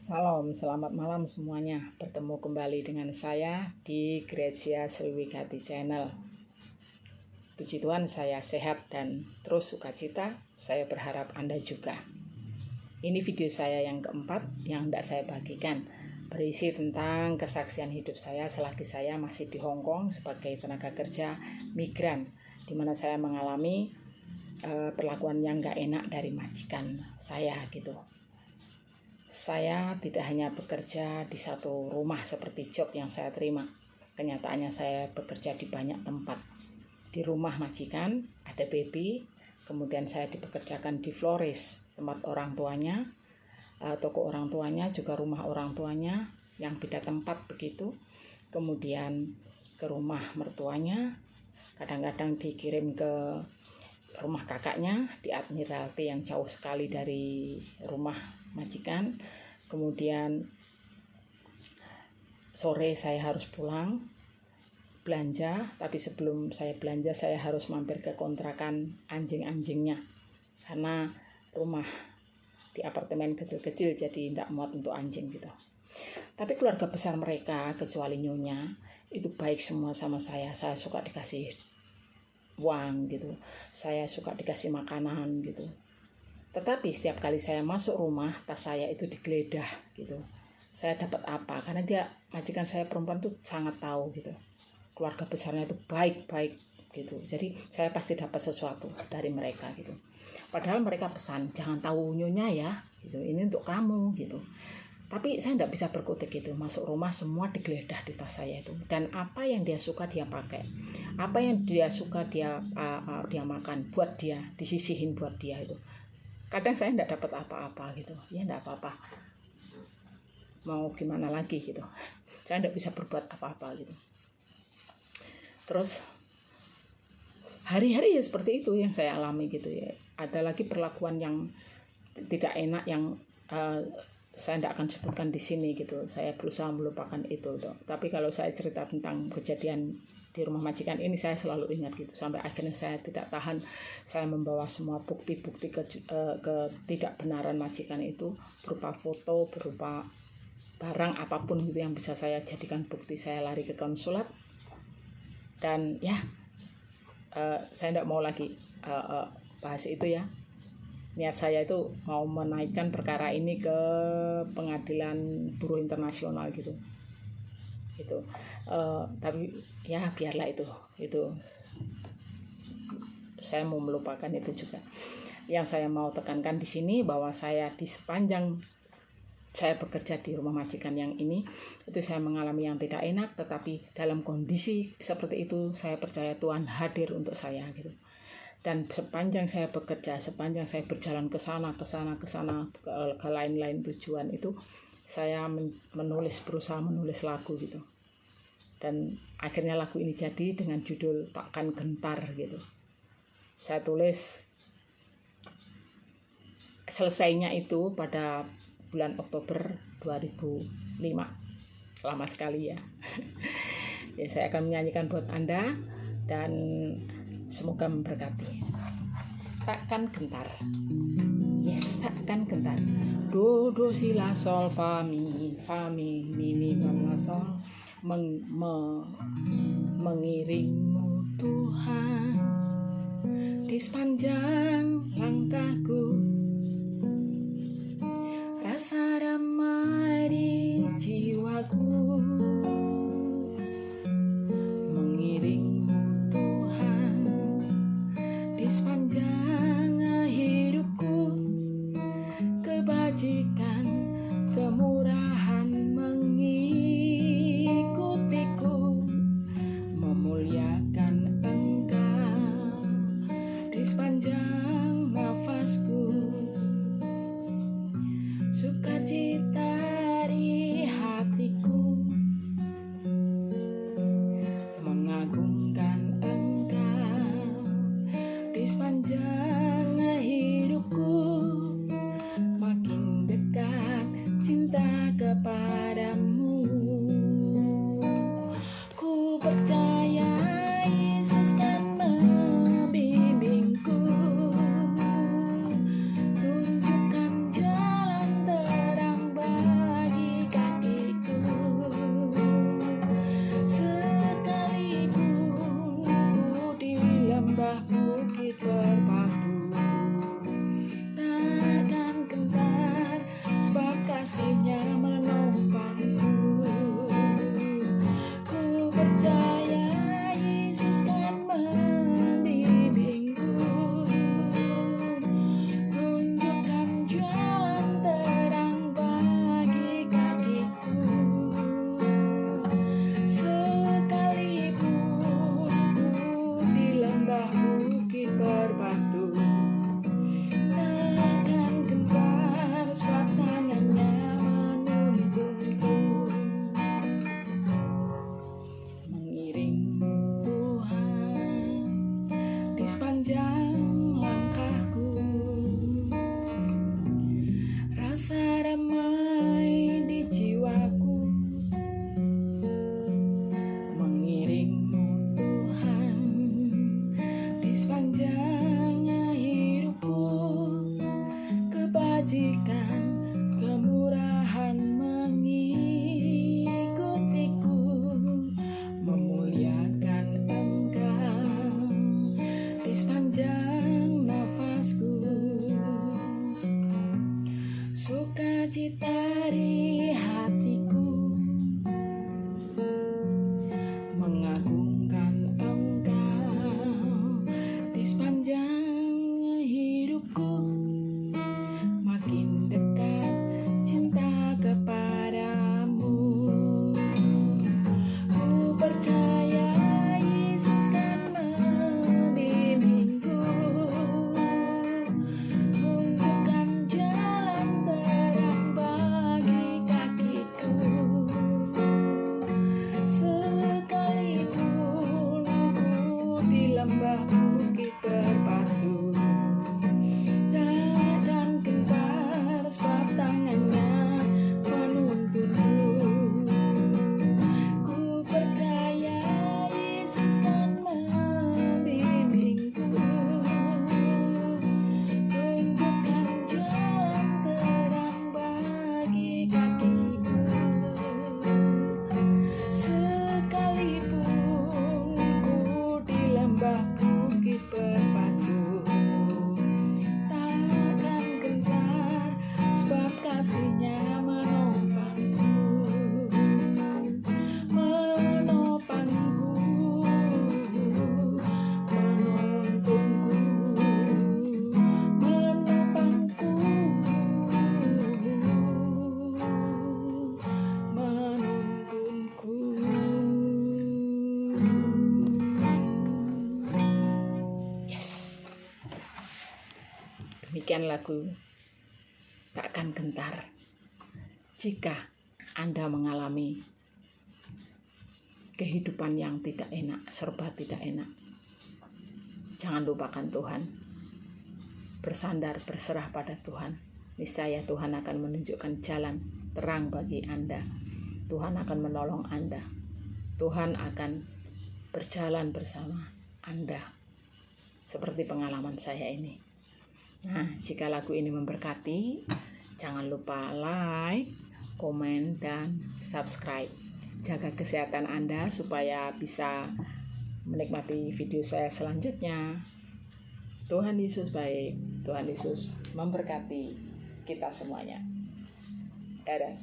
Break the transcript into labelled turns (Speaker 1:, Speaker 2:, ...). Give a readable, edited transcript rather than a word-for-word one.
Speaker 1: Salam, selamat malam semuanya. Bertemu kembali dengan saya di Gracia Sriwigati Channel. Puji Tuhan saya sehat dan terus sukacita. Saya berharap Anda juga. Ini video saya yang keempat yang hendak saya bagikan. Berisi tentang kesaksian hidup saya selagi saya masih di Hong Kong sebagai tenaga kerja migran, di mana saya mengalami perlakuan yang gak enak dari majikan saya gitu. Saya tidak hanya bekerja di satu rumah seperti job yang saya terima. Kenyataannya saya bekerja di banyak tempat. Di rumah majikan, ada baby, kemudian saya dipekerjakan di florist, tempat orang tuanya, toko orang tuanya, juga rumah orang tuanya, yang beda tempat begitu. Kemudian ke rumah mertuanya, kadang-kadang dikirim ke rumah kakaknya di Admiralty yang jauh sekali dari rumah majikan. Kemudian sore saya harus pulang belanja, tapi sebelum saya belanja saya harus mampir ke kontrakan anjing-anjingnya karena rumah di apartemen kecil-kecil jadi tidak muat untuk anjing gitu. Tapi keluarga besar mereka kecuali nyonya itu baik semua sama saya suka dikasih uang gitu, saya suka dikasih makanan gitu. Tetapi setiap kali saya masuk rumah, tas saya itu digeledah gitu. Saya dapat apa? Karena dia majikan saya perempuan tuh sangat tahu gitu. Keluarga besarnya itu baik-baik gitu. Jadi saya pasti dapat sesuatu dari mereka gitu. Padahal mereka pesan, jangan tahu nyonya ya, gitu. Ini untuk kamu gitu. Tapi saya tidak bisa berkutik gitu. Masuk rumah semua digeledah di tas saya itu. Dan apa yang dia suka dia pakai. Apa yang dia suka dia makan buat dia, disisihin buat dia itu. Kadang saya tidak dapat apa-apa gitu, ya tidak apa-apa, mau gimana lagi gitu, saya tidak bisa berbuat apa-apa gitu. Terus hari-hari ya seperti itu yang saya alami gitu ya. Ada lagi perlakuan yang tidak enak yang saya tidak akan sebutkan di sini gitu. Saya berusaha melupakan itu tuh. Tapi kalau saya cerita tentang kejadian di rumah majikan ini saya selalu ingat gitu, sampai akhirnya saya tidak tahan, saya membawa semua bukti-bukti ketidakbenaran majikan itu berupa foto, berupa barang apapun gitu yang bisa saya jadikan bukti. Saya lari ke konsulat dan ya saya tidak mau lagi bahas itu ya. Niat saya itu mau menaikkan perkara ini ke pengadilan buruh internasional gitu. Tapi ya biarlah itu saya mau melupakan itu juga. Yang saya mau tekankan di sini bahwa saya di sepanjang saya bekerja di rumah majikan yang ini itu saya mengalami yang tidak enak, tetapi dalam kondisi seperti itu saya percaya Tuhan hadir untuk saya gitu. Dan sepanjang saya bekerja, sepanjang saya berjalan ke sana ke lain-lain tujuan itu, saya berusaha menulis lagu gitu. Dan akhirnya lagu ini jadi dengan judul Takkan Gentar gitu. Saya tulis, selesainya itu pada bulan Oktober 2005. Lama sekali ya. Ya, saya akan menyanyikan buat Anda dan semoga memberkati. Takkan gentar. Yes, takkan gentar. Do si la sol fa mi mi fa sol. Mengiringmu Tuhan di sepanjang langkahku, rasa damai di jiwaku. Mengiringmu Tuhan di sepanjang hidupku, kebajikan, kemurahan mengikutiku, memuliakan Engkau di sepanjang nafasku, sukacita di hatiku, mengagungkan Engkau di sepanjang hidupku, makin dekat cinta kepadamu. Ku percaya Yesus kan membimbingku, tunjukkan jalan terang kasihnya menopangku. Ku percaya Yesus kan membimbingku, tunjukkan jalan terang bagi kakiku. Sekalipun ku di lembah bukit berbatu, takkan gentar sebab tangannya menuntunku. Mengiring Tuhan di sepanjang langkahku, rasa damai di jiwaku. Mengiringmu Tuhan di sepanjang hidupku, kebajikan kemurahan mengikutiku, memuliakan Engkau di sepanjang nafasku. Sukacita di hatiku, mengagungkan Engkau di sepanjang hidupku. Makin dekat cinta kepadamu, ku percaya Yesus kan membimbingku, tunjukkan jalan terang bagi kakiku. Sekalipun ku di lembah bukit berbatu, takkan gentar sebab tangannya menuntunku. Ku percaya Yesus kan membimbingku, tunjukkan jalan terang bagi kakiku. Sekalipun ku di lembah bukit berbatu, takkan gentar sebab kasihnya menopangku. Menopangku, menuntunku, menopangku, menuntunku. Yes. Demikian lagu Takkan Gentar. Jika Anda mengalami kehidupan yang tidak enak, serba tidak enak, jangan lupakan Tuhan. Bersandar, berserah pada Tuhan. Niscaya Tuhan akan menunjukkan jalan terang bagi Anda. Tuhan akan menolong Anda. Tuhan akan berjalan bersama Anda. Seperti pengalaman saya ini. Nah, jika lagu ini memberkati, jangan lupa like, komen, dan subscribe. Jaga kesehatan Anda supaya bisa menikmati video saya selanjutnya. Tuhan Yesus baik. Tuhan Yesus memberkati kita semuanya. Dadah.